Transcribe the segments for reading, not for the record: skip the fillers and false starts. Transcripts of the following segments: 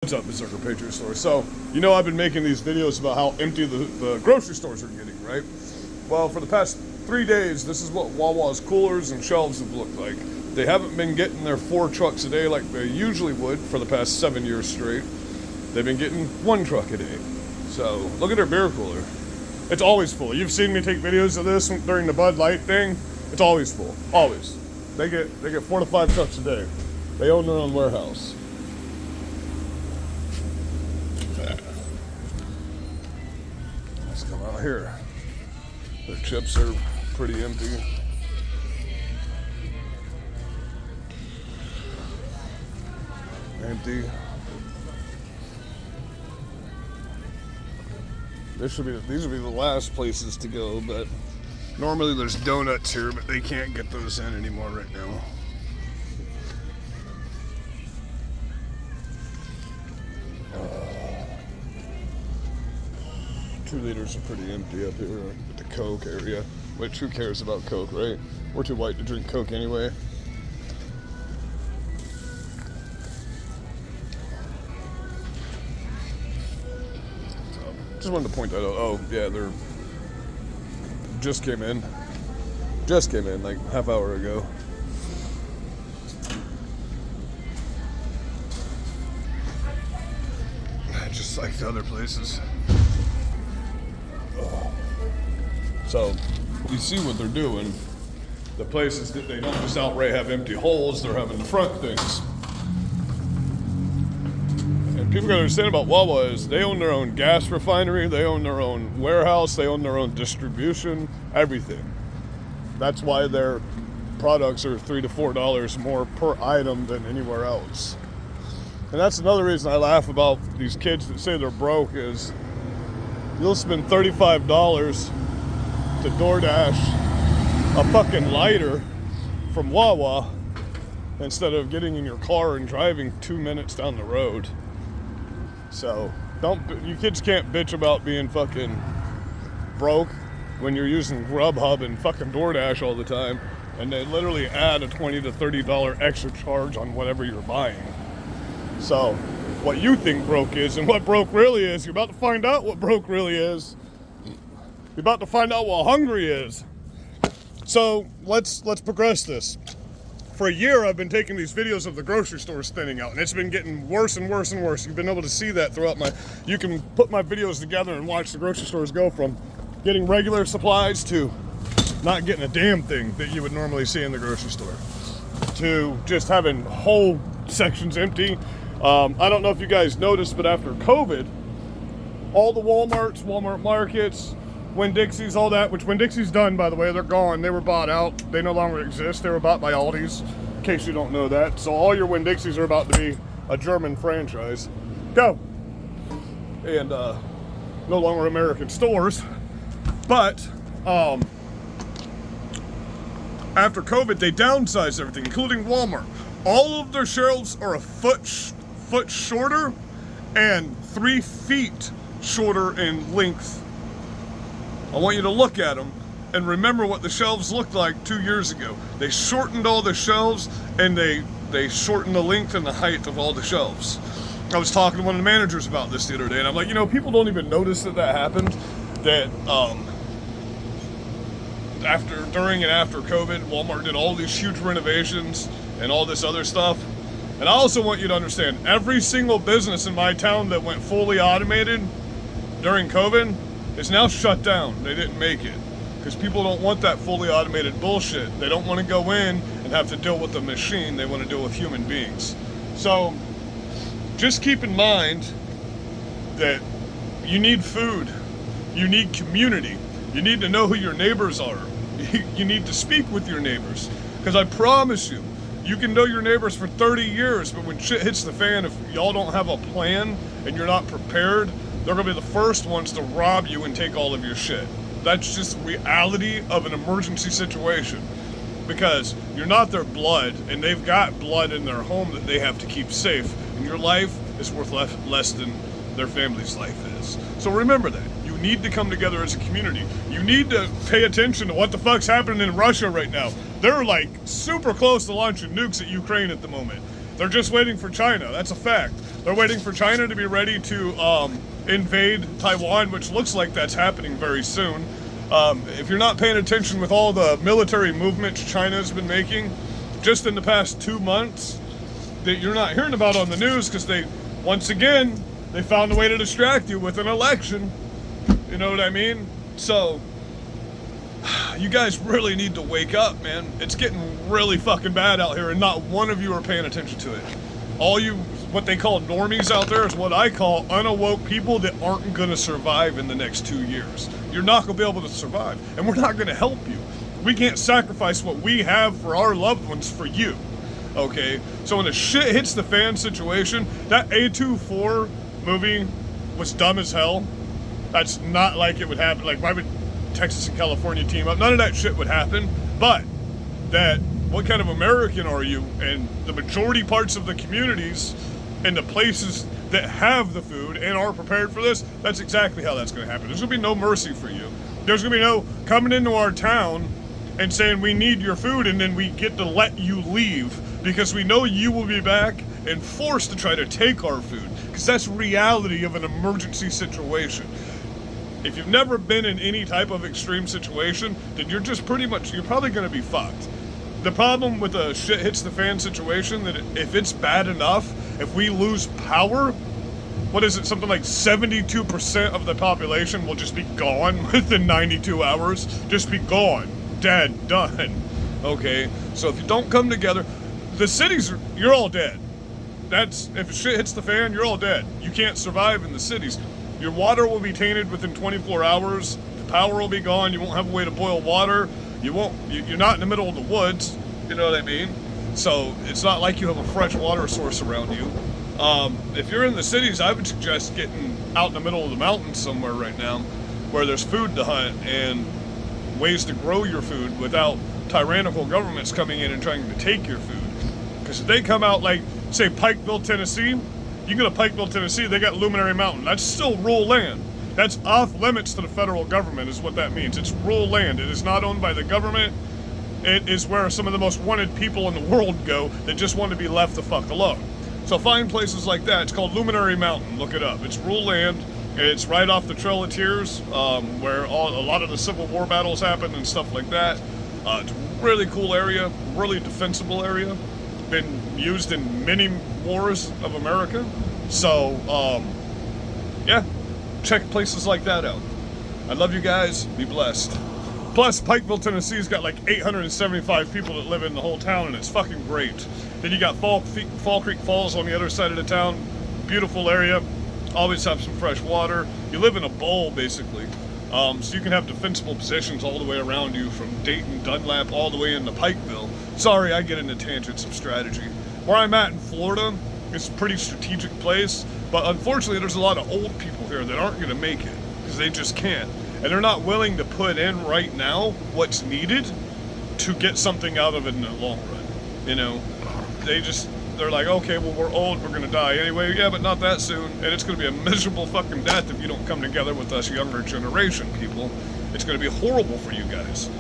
What's up, Berserker Patriot Store? So, you know I've been making these videos about how empty the grocery stores are getting, right? Well, for the past 3 days, this is what Wawa's coolers and shelves have looked like. They haven't been getting their 4 trucks a day like they usually would for the past 7 years straight. They've been getting 1 truck a day. So, look at their beer cooler. It's always full. You've seen me take videos of this during the Bud Light thing. It's always full. Always. They get 4 to 5 trucks a day. They own their own warehouse. Let's come out here. Their chips are pretty empty. Empty. These would be the last places to go, but normally there's donuts here, but they can't get those in anymore right now. 2 liters are pretty empty up here at the Coke area, which who cares about Coke, right? We're too white to drink Coke anyway. So, just wanted to point that out. Oh, yeah, they're just came in like half hour ago. Just like the other places. So, you see what they're doing. The places that they don't just outright have empty holes, they're having the front things. And people gotta understand about Wawa is they own their own gas refinery, they own their own warehouse, they own their own distribution, everything. That's why their products are $3 to $4 more per item than anywhere else. And that's another reason I laugh about these kids that say they're broke is you'll spend $35 to DoorDash a fucking lighter from Wawa instead of getting in your car and driving 2 minutes down the road. So you kids can't bitch about being fucking broke when you're using Grubhub and fucking DoorDash all the time, and they literally add a $20 to $30 extra charge on whatever you're buying. So what you think broke is and what broke really is, you're about to find out what broke really is. You're about to find out what hungry is. So let's progress this. For a year, I've been taking these videos of the grocery stores thinning out, and it's been getting worse and worse and worse. You've been able to see that throughout you can put my videos together and watch the grocery stores go from getting regular supplies to not getting a damn thing that you would normally see in the grocery store, to just having whole sections empty. I don't know if you guys noticed, but after COVID, all the Walmarts, Walmart markets, Winn-Dixie's, all that, which Winn-Dixie's done, by the way, they're gone. They were bought out. They no longer exist. They were bought by Aldi's, in case you don't know that. So all your Winn-Dixie's are about to be a German franchise. Go! And no longer American stores. But after COVID, they downsized everything, including Walmart. All of their shelves are a foot shorter and 3 feet shorter in length. I want you to look at them and remember what the shelves looked like 2 years ago. They shortened all the shelves and they shortened the length and the height of all the shelves. I was talking to one of the managers about this the other day, and I'm like, you know, people don't even notice that happened. That during and after COVID, Walmart did all these huge renovations and all this other stuff. And I also want you to understand, every single business in my town that went fully automated during COVID is now shut down. They didn't make it because people don't want that fully automated bullshit. They don't want to go in and have to deal with a machine. They want to deal with human beings. So just keep in mind that you need food. You need community. You need to know who your neighbors are. You need to speak with your neighbors, because I promise you, you can know your neighbors for 30 years, but when shit hits the fan, if y'all don't have a plan and you're not prepared, they're gonna be the first ones to rob you and take all of your shit. That's just the reality of an emergency situation, because you're not their blood, and they've got blood in their home that they have to keep safe, and your life is worth less than their family's life is. So remember that. You need to come together as a community. You need to pay attention to what the fuck's happening in Russia right now. They're like super close to launching nukes at Ukraine at the moment. They're just waiting for China. That's a fact. They're waiting for China to be ready to invade Taiwan, which looks like that's happening very soon. If you're not paying attention with all the military movements China's been making just in the past 2 months that you're not hearing about on the news, because once again, they found a way to distract you with an election. You know what I mean? So, you guys really need to wake up, man. It's getting really fucking bad out here, and not one of you are paying attention to it. All you, what they call normies out there, is what I call unawoke people that aren't gonna survive in the next 2 years. You're not gonna be able to survive, and we're not gonna help you. We can't sacrifice what we have for our loved ones for you, okay? So when the shit hits the fan situation, that A24 movie was dumb as hell. That's not like it would happen. Like, why would Texas and California team up? None of that shit would happen. But what kind of American are you? And the majority parts of the communities and the places that have the food and are prepared for this, that's exactly how that's going to happen. There's going to be no mercy for you. There's going to be no coming into our town and saying we need your food, and then we get to let you leave because we know you will be back and forced to try to take our food, because that's reality of an emergency situation. If you've never been in any type of extreme situation, then you're probably going to be fucked. The problem with a shit hits the fan situation, that if it's bad enough, if we lose power, what is it, something like 72% of the population will just be gone within 92 hours. Just be gone. Dead. Done. Okay? So if you don't come together, the cities, you're all dead. If shit hits the fan, you're all dead. You can't survive in the cities. Your water will be tainted within 24 hours. The power will be gone. You won't have a way to boil water. You're not in the middle of the woods. You know what I mean? So it's not like you have a fresh water source around you. If you're in the cities, I would suggest getting out in the middle of the mountains somewhere right now where there's food to hunt and ways to grow your food without tyrannical governments coming in and trying to take your food. Because if they come out like, say, Pikeville, Tennessee, you go to Pikeville, Tennessee, they got Luminary Mountain. That's still rural land. That's off limits to the federal government is what that means. It's rural land. It is not owned by the government. It is where some of the most wanted people in the world go that just want to be left the fuck alone. So find places like that. It's called Luminary Mountain. Look it up. It's rural land. It's right off the Trail of Tears, where a lot of the Civil War battles happened and stuff like that. It's a really cool area, really defensible area. Been used in many wars of America. So, yeah, check places like that out. I love you guys. Be blessed. Plus, Pikeville, Tennessee's got like 875 people that live in the whole town, and it's fucking great. Then you got Fall Creek Falls on the other side of the town. Beautiful area. Always have some fresh water. You live in a bowl, basically. So you can have defensible positions all the way around you, from Dayton, Dunlap, all the way into Pikeville. Sorry, I get into tangents of strategy. Where I'm at in Florida, it's a pretty strategic place, but unfortunately there's a lot of old people here that aren't going to make it, because they just can't. And they're not willing to put in right now what's needed to get something out of it in the long run. You know, they're like, okay, well, we're old, we're going to die anyway. Yeah, but not that soon. And it's going to be a miserable fucking death if you don't come together with us younger generation people. It's going to be horrible for you guys.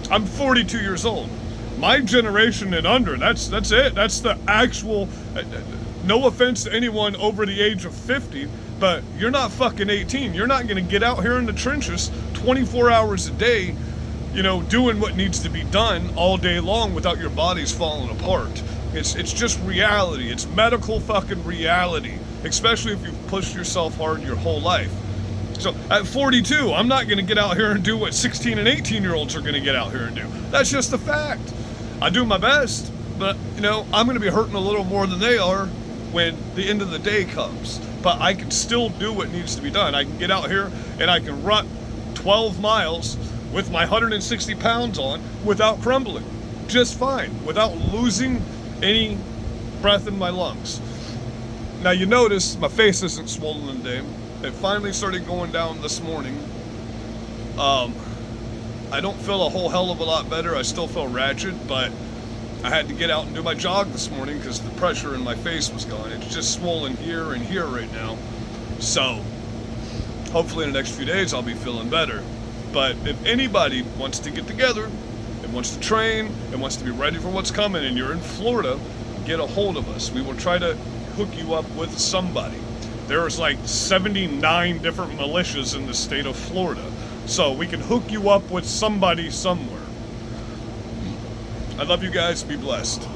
I'm 42 years old. My generation and under, that's it. That's the actual, no offense to anyone over the age of 50, but you're not fucking 18. You're not going to get out here in the trenches 24 hours a day, you know, doing what needs to be done all day long without your bodies falling apart. It's just reality. It's medical fucking reality, especially if you've pushed yourself hard your whole life. So at 42, I'm not going to get out here and do what 16 and 18-year-olds are going to get out here and do. That's just a fact. I do my best, but, you know, I'm going to be hurting a little more than they are when the end of the day comes. But I can still do what needs to be done. I can get out here and I can run 12 miles with my 160 pounds on without crumbling. Just fine, without losing any breath in my lungs. Now you notice my face isn't swollen today. It finally started going down this morning. I don't feel a whole hell of a lot better. I still feel ratchet, but I had to get out and do my jog this morning because the pressure in my face was gone. It's just swollen here and here right now. So hopefully in the next few days I'll be feeling better. But if anybody wants to get together and wants to train and wants to be ready for what's coming and you're in Florida, get a hold of us. We will try to hook you up with somebody. There's like 79 different militias in the state of Florida. So we can hook you up with somebody somewhere. I love you guys. Be blessed.